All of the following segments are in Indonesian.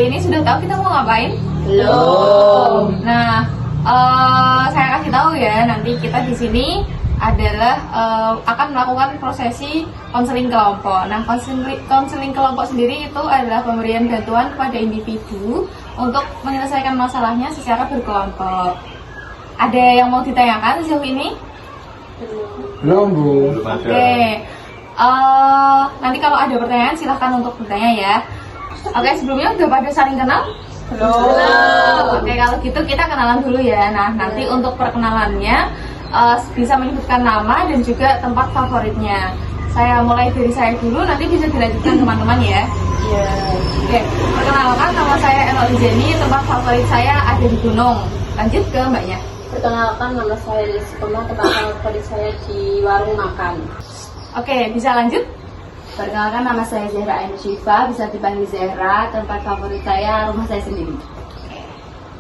ini sudah tahu kita mau ngapain? Belum. Nah, saya kasih tahu ya, nanti kita di sini adalah akan melakukan prosesi konseling kelompok. Nah, konseling kelompok sendiri itu adalah pemberian bantuan kepada individu untuk menyelesaikan masalahnya secara berkelompok. Ada yang mau ditanyakan sejauh ini? Belum, Bu. Oke. Nanti kalau ada pertanyaan silahkan untuk bertanya ya. Oke, sebelumnya udah pada saling kenal? Belum. Oke, kalau gitu kita kenalan dulu ya. Nah, nanti untuk perkenalannya bisa menyebutkan nama dan juga tempat favoritnya. Saya mulai dari saya dulu, nanti bisa dilanjutkan teman-teman ya. Iya. Oke, perkenalkan, nama saya Elo Jenny, tempat favorit saya ada di gunung. Lanjut ke mbaknya. Perkenalkan, nama saya Lisi Koma, tempat favorit saya di warung makan. Oke, bisa lanjut? Perkenalkan, nama saya Zahra Ain Syifa, bisa dipanggil Zahra, tempat favorit saya rumah saya sendiri.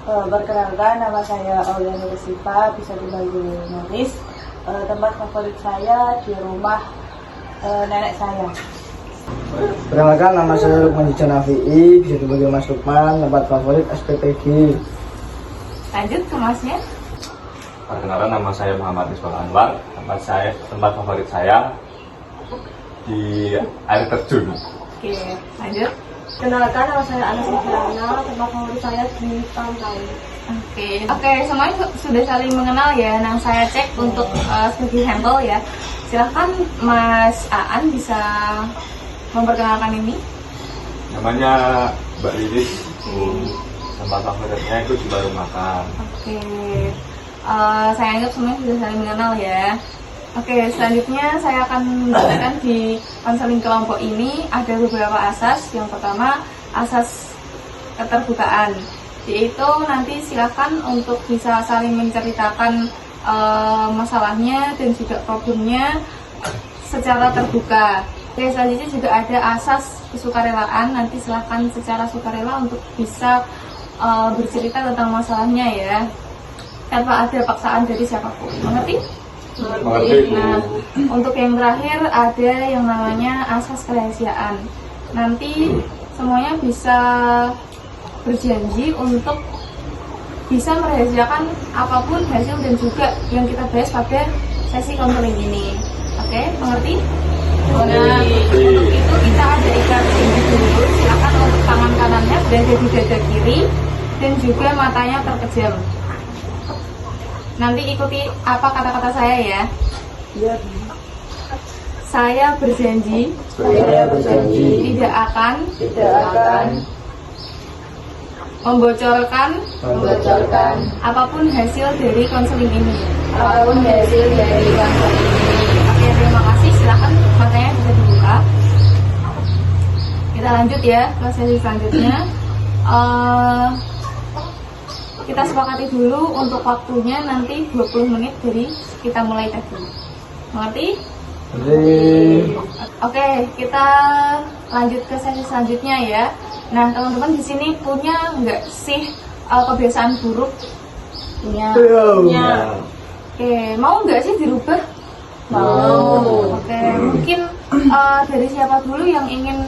Perkenalkan, nama saya Auliana Siva, bisa dipanggil Noris. Tempat favorit saya di rumah nenek saya. Perkenalkan, nama saya Lukman Jijan Afi'i, bisa dipanggil Mas Lukman, tempat favorit SPPG. Lanjut ke masnya. Perkenalkan, nama saya Muhammad Misbah Anwar. Tempat favorit saya di air terjun. Oke, lanjut. Kenalkan, nama saya Anas Ibrana, tempat favorit saya di pantai. Oke, semuanya sudah saling mengenal ya. Nah, saya cek untuk sebagai sampel ya. Silahkan Mas Aan bisa memperkenalkan ini. Namanya Mbak Lilis. Tempat favoritnya itu di warung makan. Oke, saya anggap semuanya sudah saling mengenal ya. Oke, selanjutnya saya akan menjelaskan di konseling kelompok ini ada beberapa asas. Yang pertama, asas keterbukaan, yaitu nanti silakan untuk bisa saling menceritakan masalahnya dan juga problemnya secara terbuka. Oke, selanjutnya juga ada asas kesukarelaan. Nanti silakan secara sukarela untuk bisa bercerita tentang masalahnya ya, tanpa ada paksaan dari siapapun. Mengerti? Mengerti, Bu. Nah, untuk yang terakhir ada yang namanya asas kerahasiaan. Nanti semuanya bisa berjanji untuk bisa merahasiakan apapun hasil dan juga yang kita bahas pada sesi konseling ini. Oke, mengerti? Nah, untuk itu kita ada ikat janji dulu. Silakan untuk tangan kanannya berada di dada kiri dan juga matanya terkejam. Nanti ikuti apa kata-kata saya ya. Iya. Saya berjanji tidak akan membocorkan apapun hasil dari konseling ini. Oke, terima kasih. Silakan matanya bisa dibuka. Kita lanjut ya ke sesi selanjutnya. Kita sepakati dulu untuk waktunya nanti 20 menit dari kita mulai tadi. Mengerti? Oke, kita lanjut ke sesi selanjutnya ya. Nah, teman-teman di sini punya nggak sih kebiasaan buruk? Punya. Oke, mau nggak sih dirubah? Mau. Oke, mungkin dari siapa dulu yang ingin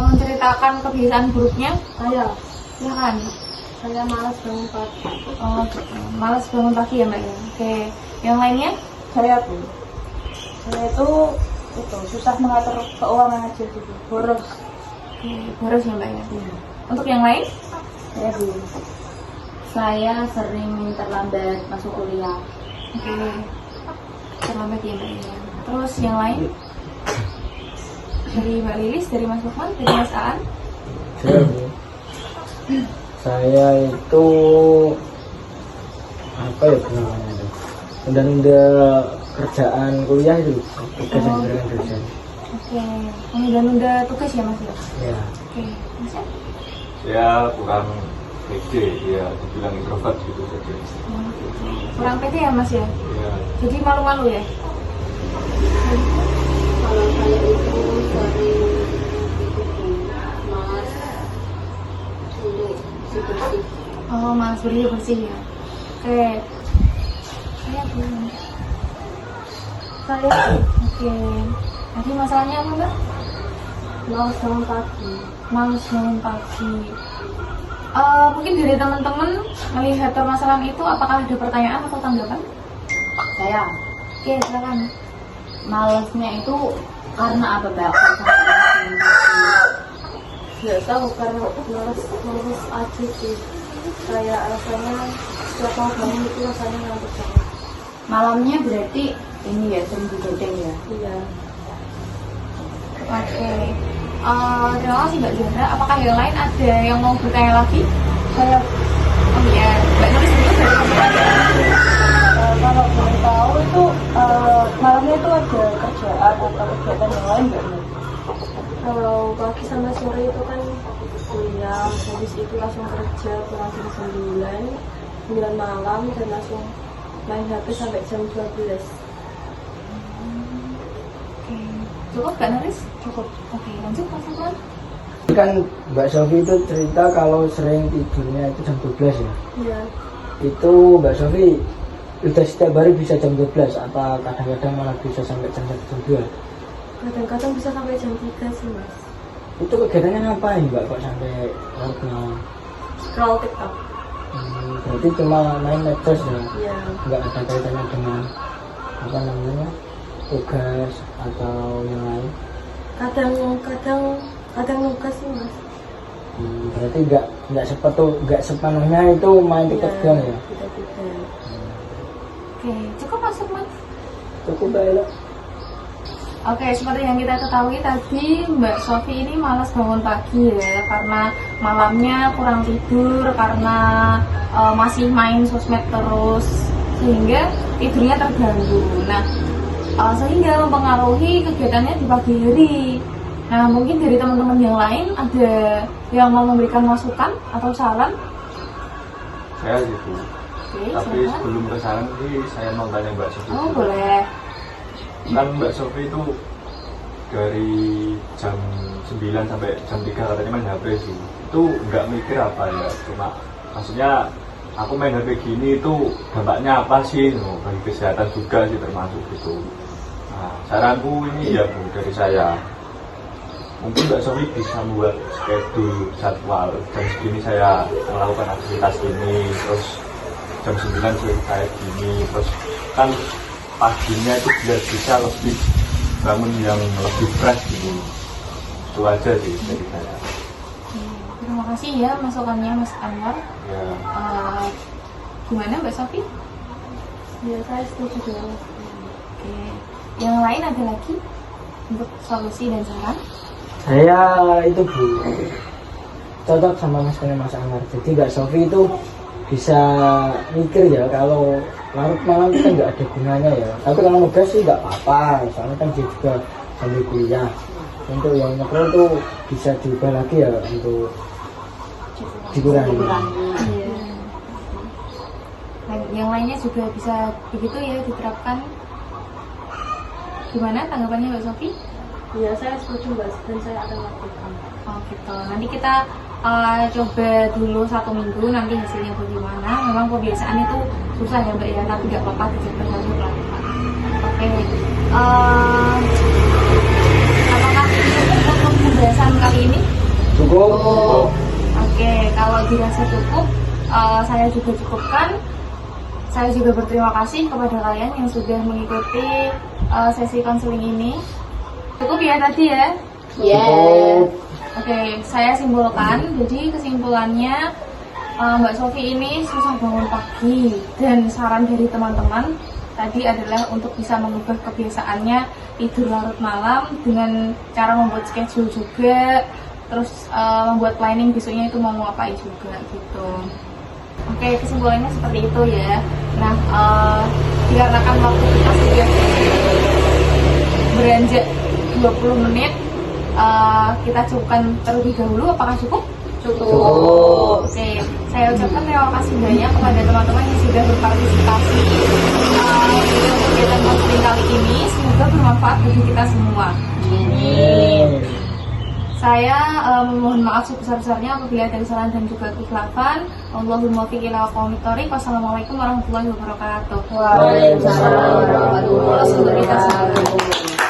menceritakan kebiasaan buruknya? Saya Silakan. malas bangun pagi. Oh, gitu. Malas bangun pagi ya mbak ya. Oke, yang lainnya? Saya itu susah mengatur keuangan aja gitu. Boros. Oke, boros ya mbak ya. Untuk yang lain? Saya sering terlambat masuk kuliah. Oke, terlambat ya mbak ya. Terus yang lain? Dari Mbak Lilis, dari Mas Lukman, dari Mas Aan? Saya itu apa ya namanya itu? Tunda-tunda kerjaan kuliah itu, tugas yang kerjaan. Oke, menunda-nunda tugas ya Mas ya? Ya. Oke, Mas ya? Dia kurang pede, dia dibilang introvert gitu saja. Kurang pede ya Mas ya? Ya, Jadi malu-malu ya? Kalau saya itu sering malas untuk bersih. Oh, Mas bersih ya? Oke. Saya belum. Oke. Jadi masalahnya apa Mbak? Males bangun pagi. Males bangun pagi. Mungkin dari teman-teman melihat permasalahan itu, apakah ada pertanyaan atau tanggapan? Saya Oke, silakan. malesnya itu karena apa, Mbak? Nggak tahu, karena males aja sih. Kayak rasanya setiap mau bangun itu rasanya ngantuk banget. Malamnya berarti ini ya, sering begadang ya? Iya. Oke. Terima kasih Mbak Zahra. Apakah yang lain ada yang mau bertanya lagi? Saya Oh iya, Mbak Nuris dulu dari komunikasi. kalau boleh tahu itu malamnya itu ada kerjaan atau kegiatan yang lain nggak? Kalau pagi sama sore itu kan kuliah, habis itu langsung kerja pulang jam 9 malam dan langsung main HP sampai jam 12. Oke. Cukup Mbak Nuris? Cukup. Oke, lanjut Mas Afwan. Kan Mbak Sofi itu cerita kalau sering tidurnya itu jam 12 ya. Iya. Itu Mbak Sofi udah setiap hari bisa jam 12 atau kadang-kadang malah bisa sampai jam 1 jam 2? Kadang-kadang bisa sampai jam 3 sih mas. Itu kegiatannya ngapain Mbak kok sampai larut malam? Scroll TikTok. Berarti cuma main medsos ya? Iya. Nggak ada kaitannya dengan apa namanya tugas atau yang lain? Kadang nugas sih mas. Berarti nggak sepenuhnya itu main TikTok doang ya? Tidak. Oke, cukup masuk Mas. Cukup baik. Oke, seperti yang kita ketahui tadi Mbak Sofi ini malas bangun pagi ya, karena malamnya kurang tidur, karena masih main sosmed terus, sehingga tidurnya terganggu. Nah, sehingga mempengaruhi kegiatannya di pagi hari. Nah, mungkin dari teman-teman yang lain ada yang mau memberikan masukan atau saran? Saya gitu. Oke, Tapi silakan. sebelum ke sana sih saya mau tanya Mbak Sofi. Oh, dulu. boleh. Kan Mbak Sofi itu dari jam 9 sampai jam 3 katanya main HP sih. Itu nggak mikir apa ya? Cuma maksudnya aku main HP gini itu dampaknya apa sih? Bagi kesehatan juga sih termasuk gitu. Nah, saranku ini ya Bu dari saya. Mungkin Mbak Sofi bisa membuat schedule jadwal jam segini saya melakukan aktivitas ini, terus jam 9 saya gini, terus kan paginya itu biar bisa lebih bangun yang lebih fresh gitu. Itu aja sih dari saya. Terima kasih ya masukannya Mas Anwar. Ya. Gimana Mbak Sofi? Ya saya setuju dengan mas. Oke. Yang lain ada lagi untuk solusi dan saran? Saya itu Bu cocok sama Mas Anwar. Jadi Mbak Sofi itu bisa mikir ya kalau larut malam itu kan nggak ada gunanya ya. Tapi kalau nugas sih nggak apa-apa, soalnya kan dia juga sambil kuliah. Untuk yang nyekel itu bisa diubah lagi ya untuk dikurangi. Iya. Yang lainnya juga bisa begitu ya diterapkan. Gimana tanggapannya Mbak Sofi? Ya saya setuju mbak dan saya akan lakukan. Oh gitu. Nanti kita coba dulu 1 minggu, nanti hasilnya bagaimana. Memang kebiasaan itu susah ya Mbak ya, tapi nggak apa-apa, dicoba saja pelan-pelan. Oke. Apakah untuk pembahasan kali ini? Cukup. Oke, kalau dirasa cukup, saya juga cukupkan. Saya juga berterima kasih kepada kalian yang sudah mengikuti sesi konseling ini. Cukup ya tadi ya? Cukup. Oke, saya simpulkan. Jadi kesimpulannya Mbak Sofi ini susah bangun pagi, dan saran dari teman-teman tadi adalah untuk bisa mengubah kebiasaannya tidur larut malam dengan cara membuat schedule juga, terus membuat planning besoknya itu mau ngapain juga gitu. Oke, kesimpulannya seperti itu ya. Nah, dikarenakan waktu kita sudah beranjak 20 menit, kita cukupkan terlebih dahulu. Apakah cukup? Cukup. Oke, saya ucapkan terima kasih banyak kepada teman-teman yang sudah berpartisipasi dalam kegiatan konseling kali ini. Semoga bermanfaat bagi kita semua. Saya memohon maaf sebesar-besarnya apabila ada kesalahan dan juga kekhilafan. Allahumma fiq ila aqwamit thoriq. Wassalamualaikum warahmatullahi wabarakatuh. Waalaikumsalam warahmatullahi wabarakatuh.